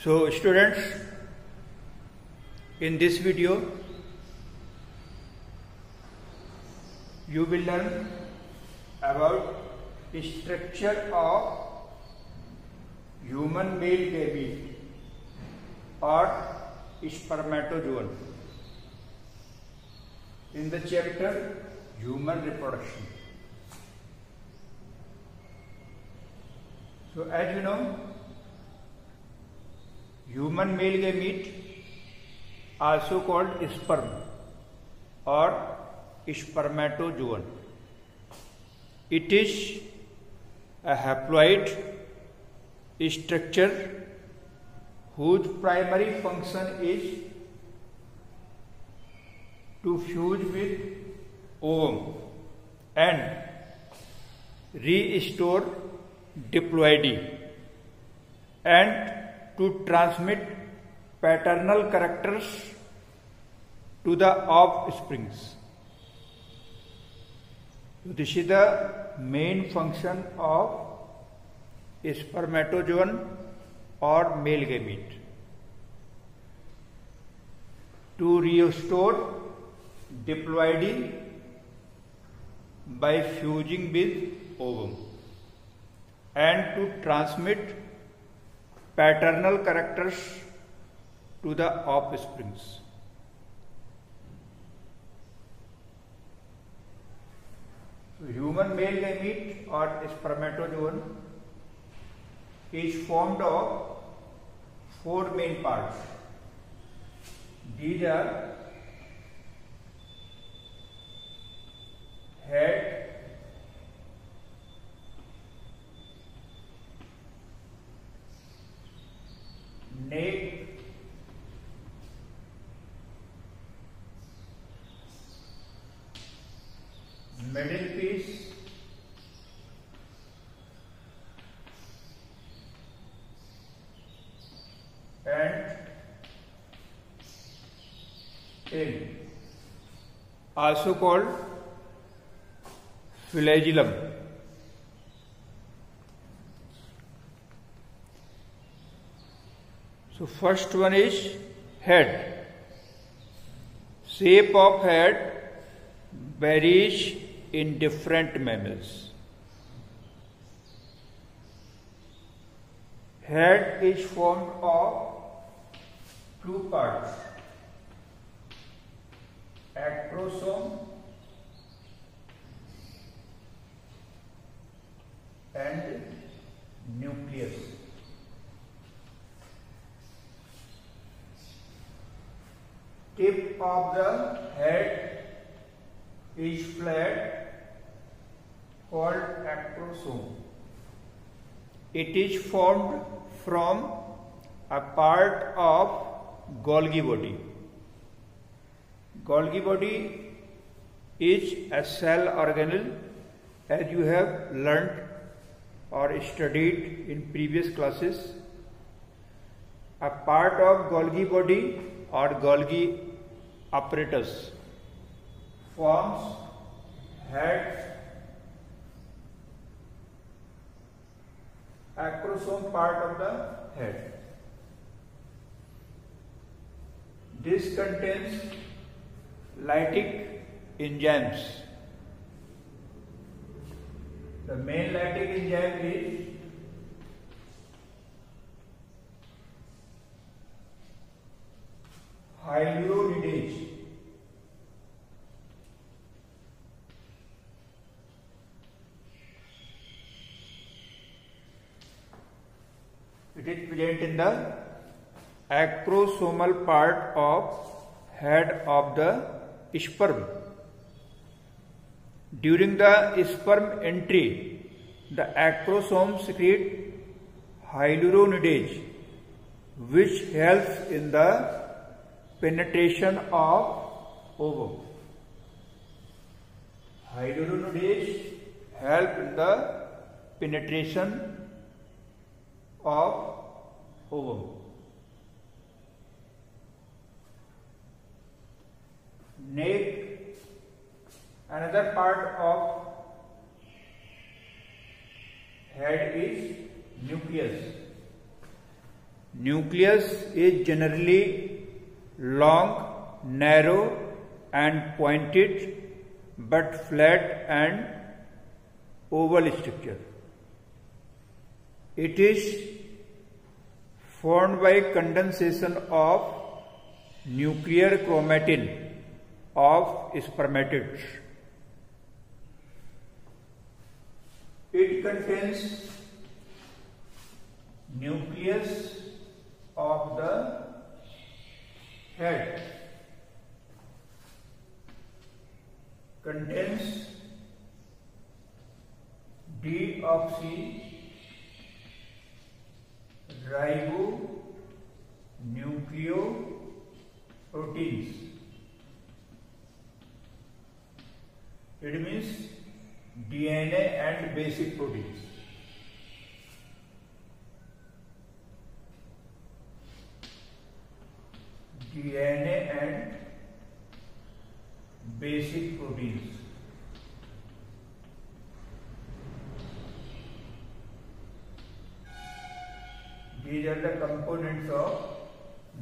So students, in this video you will learn about structure of human male gamete or spermatozoon in the chapter human reproduction. So as you know, human male gamete, also called sperm or spermatozoon, it is a haploid structure whose primary function is to fuse with ovum and restore diploidy and to transmit paternal characters to the offsprings. So this is the main function of spermatozoon or male gamete, to restore diploidy by fusing with ovum and to transmit paternal characters to the offsprings. So human male gamete or spermatozoon is formed of four main parts. These are head, neck, middle piece, and tail, also called flagellum. So first one is head. Shape of head varies in different mammals. Head is formed of two parts, acrosome and nucleus. Tip of the head is flat, called acrosome. It is formed from a part of Golgi body. Golgi body is a cell organelle, as you have learnt or studied in previous classes. A part of Golgi body or Golgi apparatus forms head, acrosome part of the head. This contains lytic enzymes. The main lytic enzyme is hyaluronidase. It is present in the acrosomal part of head of the sperm. During the sperm entry, the acrosome secrete hyaluronidase, which helps in the penetration of ovum. Hyaluronidase help in the penetration of ovum. Neck, another part of head is nucleus. Nucleus is generally long, narrow and pointed, but flat and oval structure. It is formed by condensation of nuclear chromatin of spermatids. It contains nucleus of the head, contains deoxyribonucleoproteins. It means DNA and basic proteins. DNA and basic proteins. These are the components of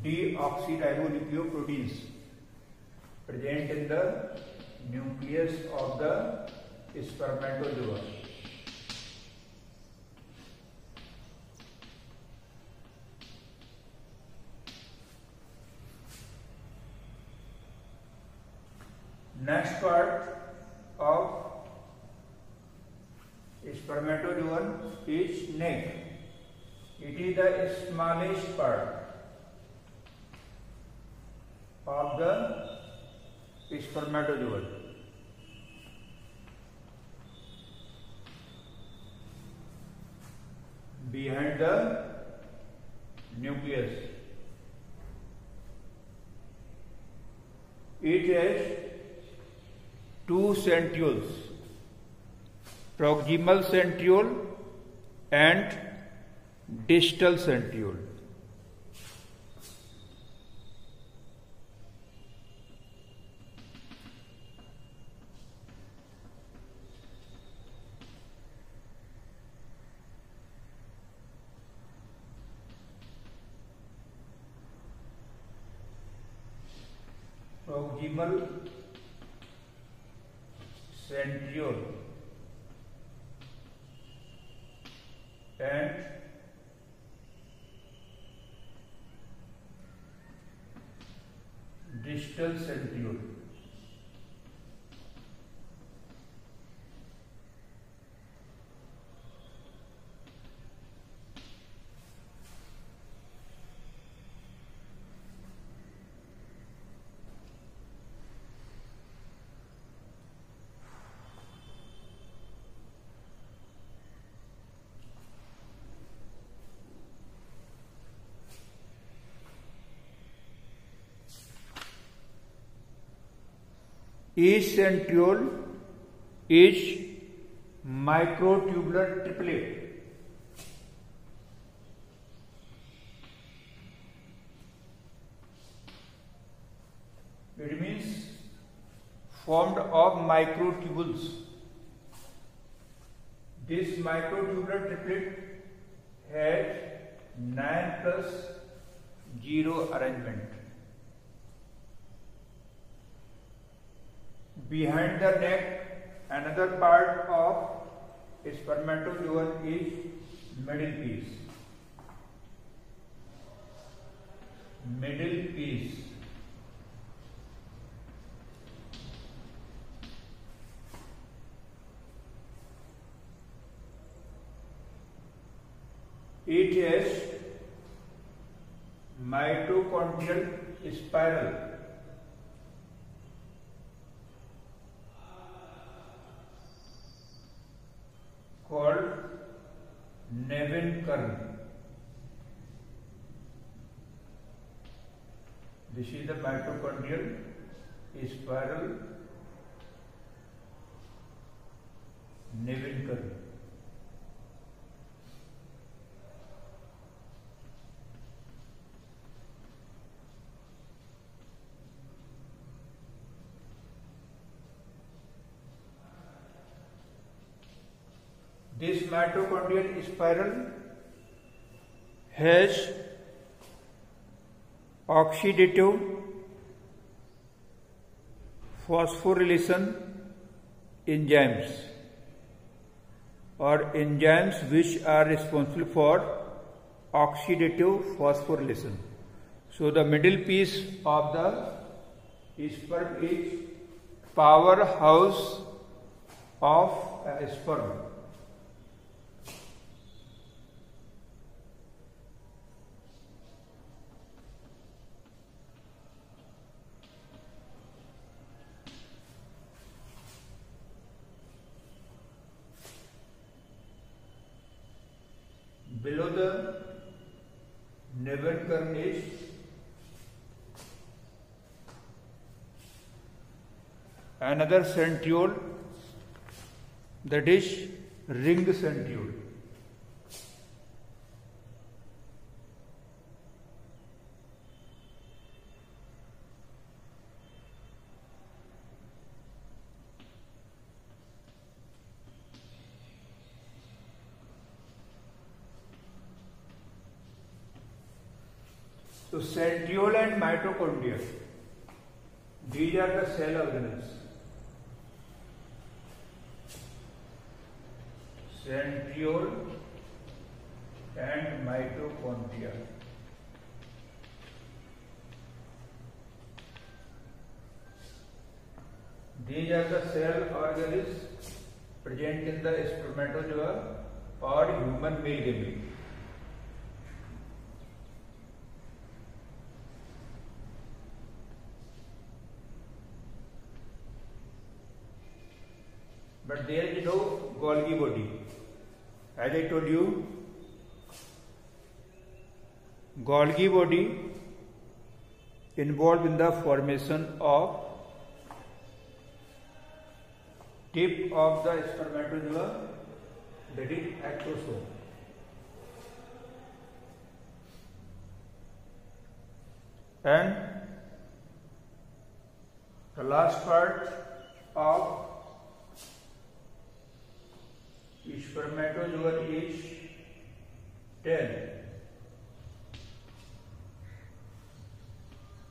deoxyribonucleoproteins present in the nucleus of the spermatozoa. Next part of spermatozoon is neck. It is the smallest part of the spermatozoon. Behind the nucleus. It has two centrioles, proximal centriole and distal centriole. Proximal centriole and distal centriole. Each centriole is microtubular triplet. It means formed of microtubules. This microtubular triplet has 9+0 arrangement. Behind the neck, another part of spermatozoon is middle piece. Middle piece. It has mitochondrial spiral. Called Nevinkern. This is the mitochondrial spiral. Nevinkern. This mitochondrial spiral has oxidative phosphorylation enzymes or enzymes which are responsible for oxidative phosphorylation. So the middle piece of the sperm is powerhouse of a sperm. Below the Nebenкern is another centriole, that is ring centriole. So centriole and mitochondria, these are the cell organelles. Centriole and mitochondria. These are the cell organelles present in the spermatozoa or human male gamete. But there is no Golgi body. As I told you, Golgi body involved in the formation of tip of the spermatozoa, that is ectosome. And the last part of spermatozoa is tail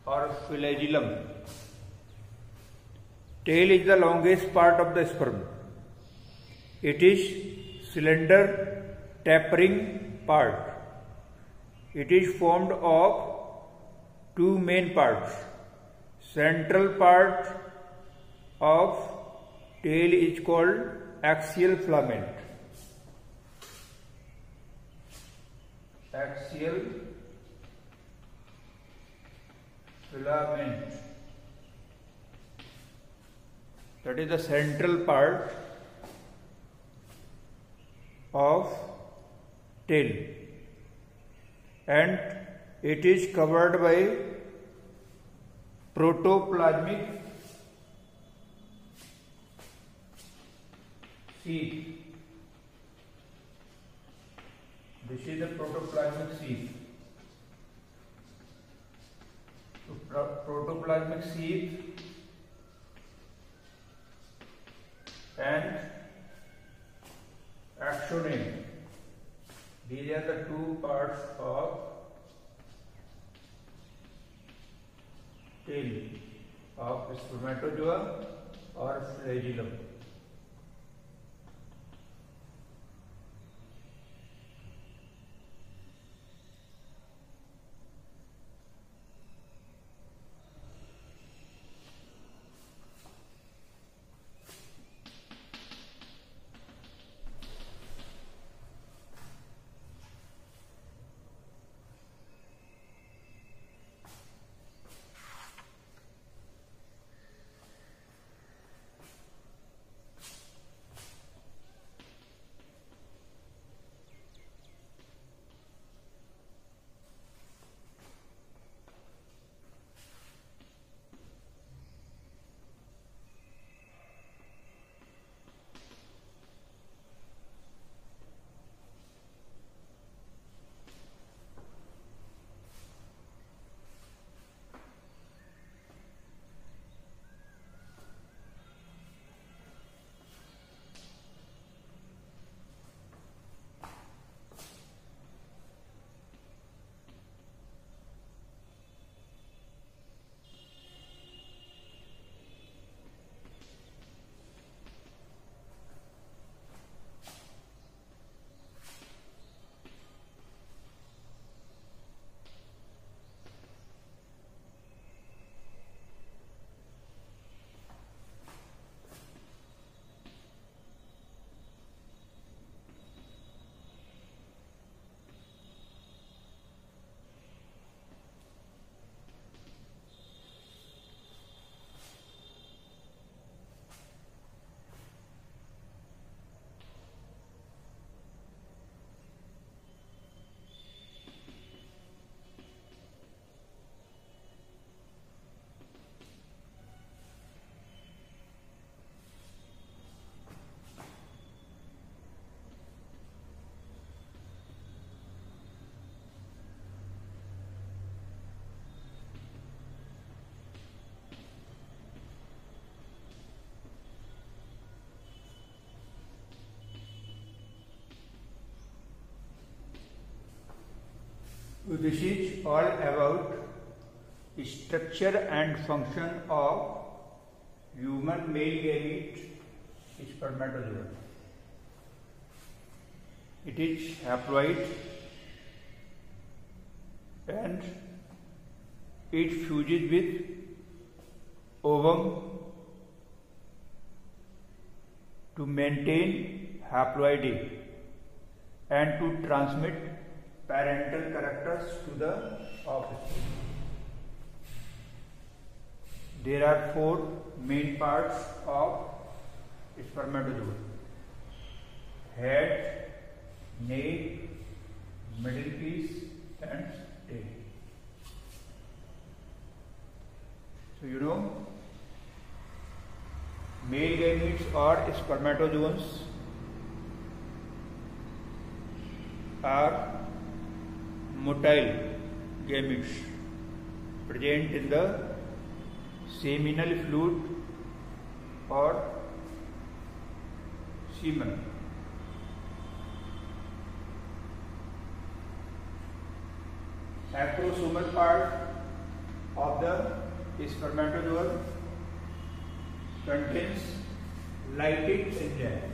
or flagellum. Tail is the longest part of the sperm. It is slender tapering part. It is formed of two main parts. Central part of tail is called axial filament. Axial filament, that is the central part of tail, and it is covered by protoplasmic sheath. This is the protoplasmic sheath. So, protoplasmic sheath and axoneme, these are the two parts of tail of spermatozoa or flagellum. So this is all about structure and function of human male gamete spermatozoa. It is haploid and it fuses with ovum to maintain haploidy and to transmit parental characters to the offspring. There are 4 main parts of spermatozoa: head, neck, middle piece and tail. So you know, male gametes or spermatozoans are motile gametes present in the seminal fluid or semen. Acrosomal part of the spermatozoa contains lytic enzyme.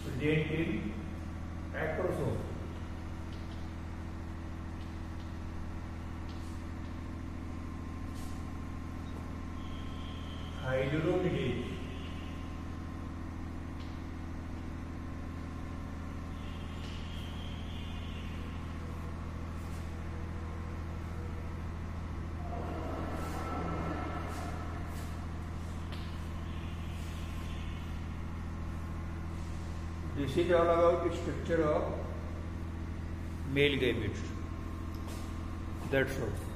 Present in acrosome. Hyaluronidase. This is all about the structure of male gametes. That's all.